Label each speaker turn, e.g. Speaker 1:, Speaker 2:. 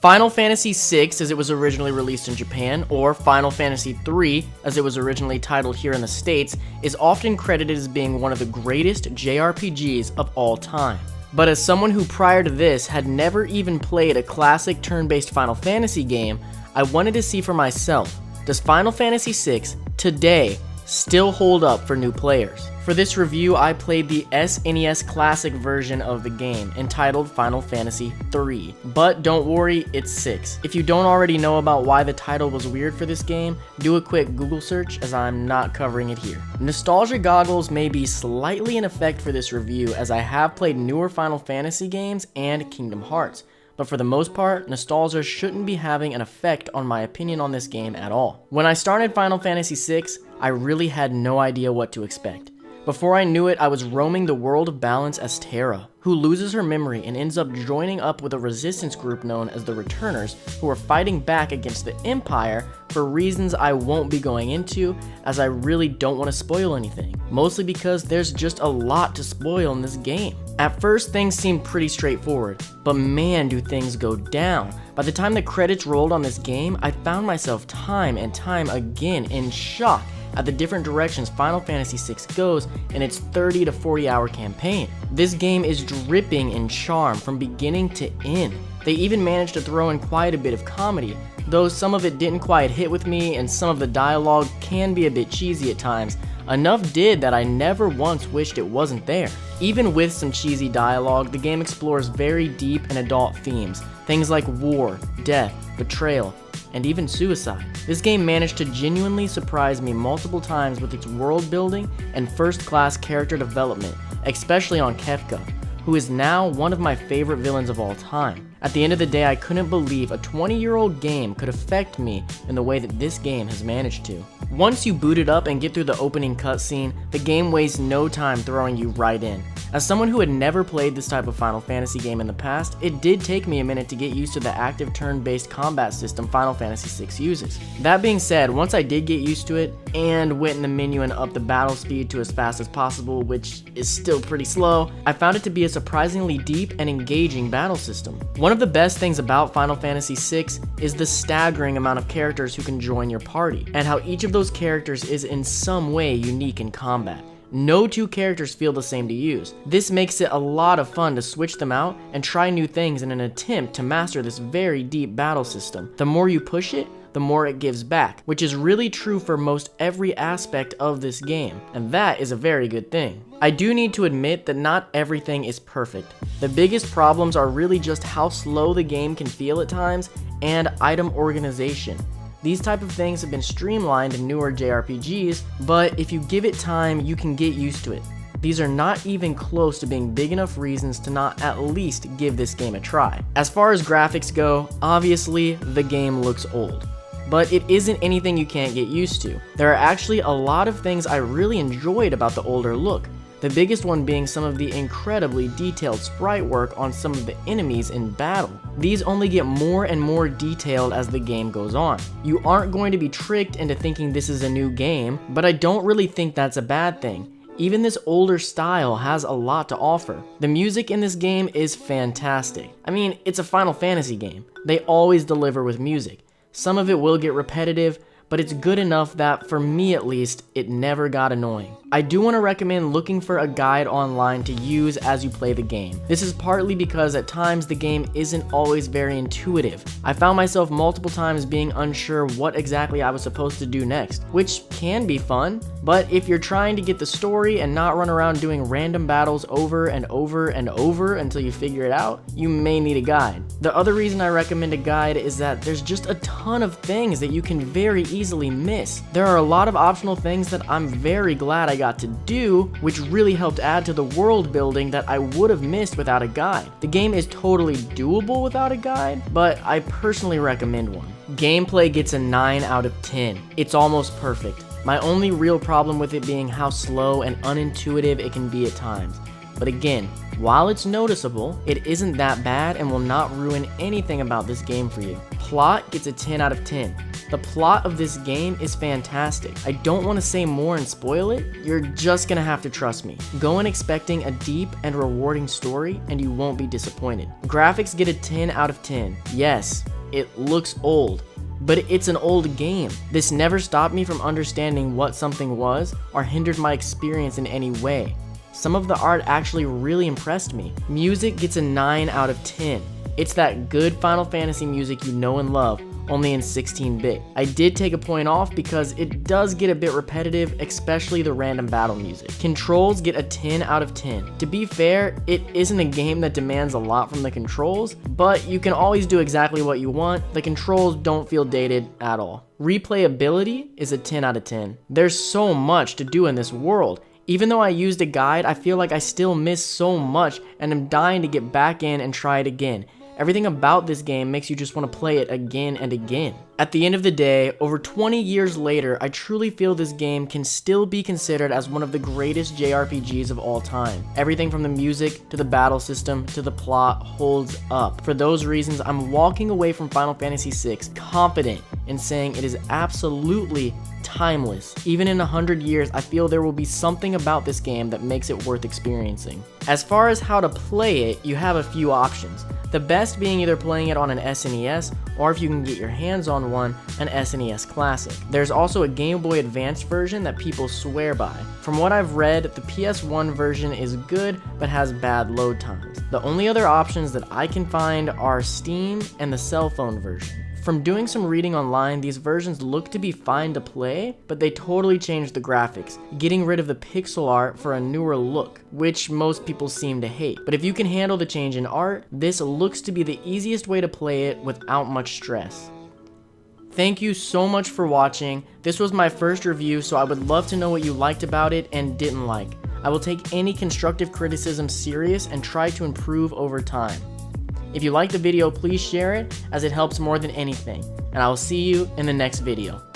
Speaker 1: Final Fantasy VI as it was originally released in Japan, or Final Fantasy III as it was originally titled here in the States, is often credited as being one of the greatest JRPGs of all time. But as someone who prior to this had never even played a classic turn-based Final Fantasy game, I wanted to see for myself, does Final Fantasy VI today still hold up for new players? For this review, I played the SNES Classic version of the game, entitled Final Fantasy III. But don't worry, it's 6. If you don't already know about why the title was weird for this game, do a quick Google search as I'm not covering it here. Nostalgia goggles may be slightly in effect for this review as I have played newer Final Fantasy games and Kingdom Hearts. But for the most part, nostalgia shouldn't be having an effect on my opinion on this game at all. When I started Final Fantasy VI, I really had no idea what to expect. Before I knew it, I was roaming the world of Balance as Terra, who loses her memory and ends up joining up with a resistance group known as the Returners, who are fighting back against the Empire for reasons I won't be going into, as I really don't want to spoil anything, mostly because there's just a lot to spoil in this game. At first, things seemed pretty straightforward, but man do things go down. By the time the credits rolled on this game, I found myself time and time again in shock at the different directions Final Fantasy VI goes in its 30 to 40 hour campaign. This game is dripping in charm from beginning to end. They even managed to throw in quite a bit of comedy, though some of it didn't quite hit with me and some of the dialogue can be a bit cheesy at times. Enough did that I never once wished it wasn't there. Even with some cheesy dialogue, the game explores very deep and adult themes, things like war, death, betrayal, and even suicide. This game managed to genuinely surprise me multiple times with its world building and first-class character development, especially on Kefka, who is now one of my favorite villains of all time. At the end of the day, I couldn't believe a 20-year-old game could affect me in the way that this game has managed to. Once you boot it up and get through the opening cutscene, the game wastes no time throwing you right in. As someone who had never played this type of Final Fantasy game in the past, it did take me a minute to get used to the active turn-based combat system Final Fantasy VI uses. That being said, once I did get used to it, and went in the menu and upped the battle speed to as fast as possible, which is still pretty slow, I found it to be a surprisingly deep and engaging battle system. One of the best things about Final Fantasy VI is the staggering amount of characters who can join your party, and how each of those characters is in some way unique in combat. No two characters feel the same to use. This makes it a lot of fun to switch them out and try new things in an attempt to master this very deep battle system. The more you push it, the more it gives back, which is really true for most every aspect of this game, and that is a very good thing. I do need to admit that not everything is perfect. The biggest problems are really just how slow the game can feel at times and item organization. These type of things have been streamlined in newer JRPGs, but if you give it time, you can get used to it. These are not even close to being big enough reasons to not at least give this game a try. As far as graphics go, obviously the game looks old, but it isn't anything you can't get used to. There are actually a lot of things I really enjoyed about the older look. The biggest one being some of the incredibly detailed sprite work on some of the enemies in battle. These only get more and more detailed as the game goes on. You aren't going to be tricked into thinking this is a new game, but I don't really think that's a bad thing. Even this older style has a lot to offer. The music in this game is fantastic. I mean, it's a Final Fantasy game. They always deliver with music. Some of it will get repetitive, but it's good enough that, for me at least, it never got annoying. I do want to recommend looking for a guide online to use as you play the game. This is partly because at times the game isn't always very intuitive. I found myself multiple times being unsure what exactly I was supposed to do next, which can be fun, but if you're trying to get the story and not run around doing random battles over and over and over until you figure it out, you may need a guide. The other reason I recommend a guide is that there's just a ton of things that you can very easily miss. There are a lot of optional things that I'm very glad I got to do, which really helped add to the world building that I would have missed without a guide. The game is totally doable without a guide, but I personally recommend one. Gameplay gets a 9 out of 10. It's almost perfect. My only real problem with it being how slow and unintuitive it can be at times. But again, while it's noticeable, it isn't that bad and will not ruin anything about this game for you. Plot gets a 10 out of 10. The plot of this game is fantastic. I don't want to say more and spoil it, you're just gonna have to trust me. Go in expecting a deep and rewarding story and you won't be disappointed. Graphics get a 10 out of 10. Yes, it looks old, but it's an old game. This never stopped me from understanding what something was or hindered my experience in any way. Some of the art actually really impressed me. Music gets a 9 out of 10. It's that good Final Fantasy music you know and love, only in 16-bit. I did take a point off because it does get a bit repetitive, especially the random battle music. Controls get a 10 out of 10. To be fair, it isn't a game that demands a lot from the controls, but you can always do exactly what you want. The controls don't feel dated at all. Replayability is a 10 out of 10. There's so much to do in this world. Even though I used a guide, I feel like I still miss so much and am dying to get back in and try it again. Everything about this game makes you just want to play it again and again. At the end of the day, over 20 years later, I truly feel this game can still be considered as one of the greatest JRPGs of all time. Everything from the music, to the battle system, to the plot holds up. For those reasons, I'm walking away from Final Fantasy VI confident in saying it is absolutely timeless. Even in 100 years, I feel there will be something about this game that makes it worth experiencing. As far as how to play it, you have a few options. The best being either playing it on an SNES, or if you can get your hands on one, an SNES Classic. There's also a Game Boy Advance version that people swear by. From what I've read, the PS1 version is good, but has bad load times. The only other options that I can find are Steam and the cell phone version. From doing some reading online, these versions look to be fine to play, but they totally changed the graphics, getting rid of the pixel art for a newer look, which most people seem to hate. But if you can handle the change in art, this looks to be the easiest way to play it without much stress. Thank you so much for watching. This was my first review, so I would love to know what you liked about it and didn't like. I will take any constructive criticism serious and try to improve over time. If you liked the video, please share it, as it helps more than anything, and I will see you in the next video.